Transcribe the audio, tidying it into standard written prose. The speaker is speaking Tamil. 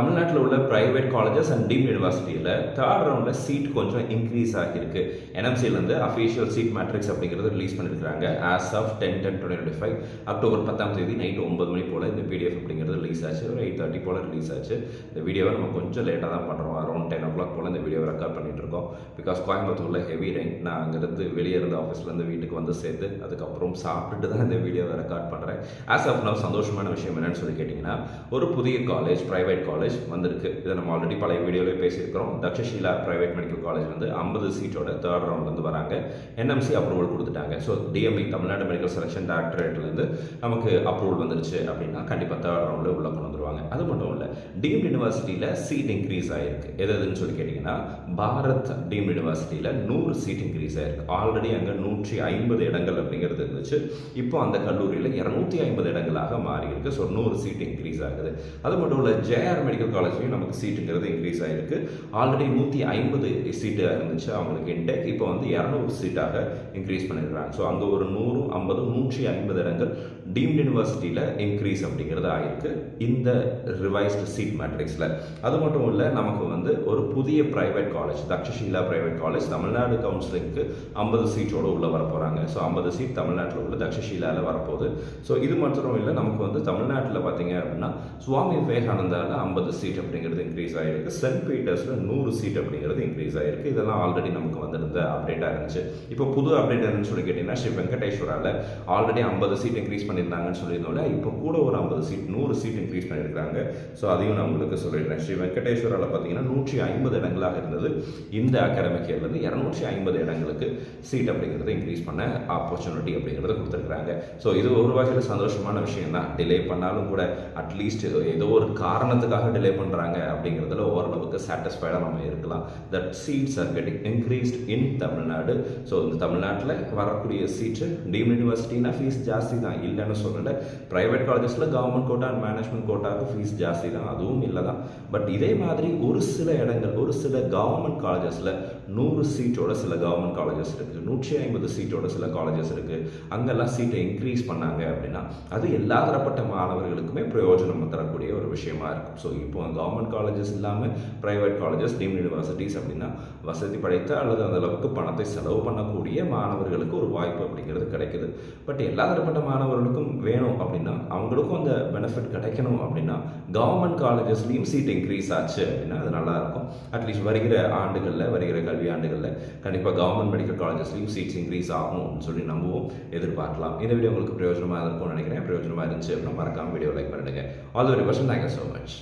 தமிழ்நாட்டில் உள்ள பிரைவேட் காலேஜஸ் அண்ட் டீம்ட் யூனிவர்சிட்டியில் தேர்ட் ரவுண்டில் சீட் கொஞ்சம் இன்க்ரீஸ் ஆகியிருக்கு. என்எம்சியிலேருந்து அஃபீஷியல் சீட் மேட்ரிக்ஸ் அப்படிங்கிறது ரிலீஸ் பண்ணியிருக்காங்க. ஆஸ் ஆஃப் 10/10/2025 அக்டோபர் 10 நைட்டு 9 மணி போல் இந்த பிடிஎஃப் அப்படிங்கிறது ரிலீஸ் ஆச்சு. ஒரு 8:30 போல் ரிலீஸ் ஆச்சு. இந்த வீடியோவை நம்ம கொஞ்சம் லேட்டாக தான் பண்ணுறோம். அரௌண்ட் 10 o'clock போல் இந்த வீடியோவை ரெக்கார்ட் பண்ணிட்டு இருக்கோம். பிகாஸ் கோயம்புத்தூரில் ஹெவி ரெயின். நான் அங்கேருந்து வெளியே இருந்த ஆஃபீஸ்லேருந்து வீட்டுக்கு வந்து சேர்த்து அதுக்கப்புறம் சாப்பிட்டுட்டு தான் இந்த வீடியோவை ரெக்கார்ட் பண்ணுறேன். ஆஸ் ஆஃப் நவ் சந்தோஷமான விஷயம் என்னன்னு சொல்லி கேட்டிங்கன்னா, ஒரு புதிய காலேஜ், பிரைவேட் காலேஜ் வந்திருக்கு. இதை நம்ம ஆல்ரெடி பழைய வீடியோவிலே பேசியிருக்கிறோம். தக்ஷஷீலா பிரைவேட் மெடிக்கல் காலேஜ் வந்து 50 சீட்டோட தேர்ட் ரவுண்ட்லேருந்து வராங்க. என்எம்சி அப்ரூவல் கொடுத்துட்டாங்க. So DME Tamil Nadu medical selection டைரக்டரேட்லேருந்து நமக்கு அப்ரூவல் வந்துருச்சு அப்படின்னா கண்டிப்பாக தேர்ட் ரவுண்டில் உள்ள கொண்டு வந்துருவாங்க. அது மட்டும் இல்லை, டீம்ட் யூனிவர்சிட்டியில் சீட் இன்க்ரீஸ் ஆகிருக்கு. எதுன்னு சொல்லி கேட்டிங்கன்னா, பாரத் டீம்ட் யூனிவர்சிட்டியில் 100 சீட் இன்க்ரீஸ் ஆகிருக்கு. ஆல்ரெடி அங்கே 150 இடங்கள் அப்படிங்கிறது இருந்துச்சு. இப்போ அந்த கல்லூரியில் 250 இடங்களாக மாறி இருக்கு. ஸோ 100 சீட் இன்க்ரீஸ் ஆகுது. அது மட்டும் இல்லை, ஜேஆர் மெடிக்கல் காலேஜ்லையும் நமக்கு சீட்டுங்கிறது இன்க்ரீஸ் ஆகிருக்கு. ஆல்ரெடி 150 சீட்டு இருந்துச்சு அவங்களுக்கு இன்டேக். இப்போ வந்து 200 சீட்டாக இன்க்ரீஸ் பண்ணியிருக்காங்க. ஸோ அங்கே ஒரு 100, 50, 150 இடங்கள் டீம்ட் யூனிவர்சிட்டியில் இன்க்ரீஸ் அப்படிங்கிறது ஆகிருக்கு இந்த ரிவைஸ்டு சீட் மேட்ரிக்ஸில். அது மட்டும் இல்லை, நமக்கு வந்து ஒரு புதிய private college, Takshashila private college Tamil Nadu கவுன்சிலிங்க்கு 50 சீட்டோடு உள்ளே வர போகிறாங்க. ஸோ 50 சீட் தமிழ்நாட்டில் உள்ள தக்ஷஷீலாவில் வரப்போகுது. ஸோ இது மட்டும் இல்லை, நமக்கு வந்து தமிழ்நாட்டில் பார்த்தீங்க அப்படின்னா சுவாமி விவேகானந்தாவில் 50 சீட் அப்படிங்கிறது இன்க்ரீஸ் ஆகிருக்கு. சென்ட் பீட்டர்ஸில் 100 சீட் அப்படிங்கிறது இன்க்ரீஸ் ஆகிருக்கு. இதெல்லாம் ஆல்ரெடி நமக்கு வந்திருந்த அப்டேட்டாக இருந்துச்சு. இப்போ புது அப்டேட் என்னன்னு சொல்லி கேட்டிங்கன்னா, ஸ்ரீ வெங்கடேஸ்வராவில் ஆல்ரெடி 50 சீட் இன்க்ரீஸ் பண்ணியிருந்தாங்கன்னு சொல்லியிருந்தோம்ல, இப்போ கூட ஒரு 50 சீட் 100 சீட் இன்க்ரீஸ் பண்ணியிருக்காங்க. ஸோ அதையும் நான் உங்களுக்கு சொல்லிடுறேன். ஸ்ரீ வெங்கடேஸ்வராவில் பார்த்தீங்கன்னா 150 இடங்களாக இருந்தது. இந்த அகாடமிக் இயர்லேருந்து 250 இடங்களுக்கு சீட் அப்படிங்கிறது இன்க்ரீஸ் பண்ண ஆப்பர்ச்சுனிட்டி அப்படிங்கிறத கொடுத்துருக்காங்க. ஸோ இது ஒரு வகையில் சந்தோஷமான விஷயம் தான். டிலே பண்ணாலும் கூட அட்லீஸ்ட் ஏதோ ஒரு காரணத்துக்காக டிலே பண்ணுறாங்க அப்படிங்கிறதுல ஓரளவுக்கு சாட்டிஸ்ஃபைடாக நம்ம இருக்கலாம். That seats are getting increased in Tamil Nadu. So இந்த தமிழ்நாட்டில் வரக்கூடிய சீட்டு டீம்ட் யூனிவர்சிட்டினா ஃபீஸ் ஜாஸ்தி தான், இல்லைன்னு சொல்லலை. ப்ரைவேட் காலேஜஸில் கவர்மெண்ட் கோட்டா அண்ட் மேனேஜ்மெண்ட் கோட்டாவுக்கு ஃபீஸ் ஜாஸ்தி தான், அதுவும் இல்லை தான். பட் இதே மாதிரி ஒரு சில இடங்கள், ஒரு சில கவர்மெண்ட் காலேஜஸில் 100 சீட்டோட சில கவர்மெண்ட் காலேஜஸ் இருக்குது, 150 சீட்டோட சில காலேஜஸ் இருக்குது. அங்கெல்லாம் சீட்டை இன்க்ரீஸ் பண்ணாங்க அப்படின்னா அது எல்லா தரப்பட்ட மாணவர்களுக்குமே பிரயோஜனம் தரக்கூடிய ஒரு விஷயமா இருக்கும். ஸோ இப்போ கவர்மெண்ட் காலேஜஸ் இல்லாமல் ப்ரைவேட் காலேஜஸ், டீம்ட் யூனிவர்சிட்டிஸ் அப்படின்னா வசதி படைத்த அல்லது அந்த அளவுக்கு பணத்தை செலவு பண்ணக்கூடிய மாணவர்களுக்கு ஒரு வாய்ப்பு அப்படிங்கிறது கிடைக்குது. பட் எல்லா தரப்பட்ட மாணவர்களுக்கும் வேணும் அப்படின்னா, அவங்களுக்கும் அந்த பெனிஃபிட் கிடைக்கணும் அப்படின்னா கவர்மெண்ட் காலேஜஸ்லையும் சீட் இன்க்ரீஸ் ஆச்சு அப்படின்னா அது நல்லாயிருக்கும். அட்லீஸ்ட் வருகிற ஆண்டுகளில், வருகிற கல்வி ஆண்டுகளில் கண்டிப்பாக கவர்மெண்ட் மெடிக்கல் காலேஜஸ்லையும் சீட்ஸ் இன்க்ரீஸ் ஆகும் அப்படின்னு சொல்லி நம்புவோம், எதிர்பார்க்கலாம். இந்த வீடியோ உங்களுக்கு பிரயோஜனமாக இருக்கும்னு நினைக்கிறேன். பிரயோஜனமாக இருந்துச்சு அப்படின்னா மறக்காமல் வீடியோ லைக் பண்ணிடுங்க. All the very best. Thank you so much.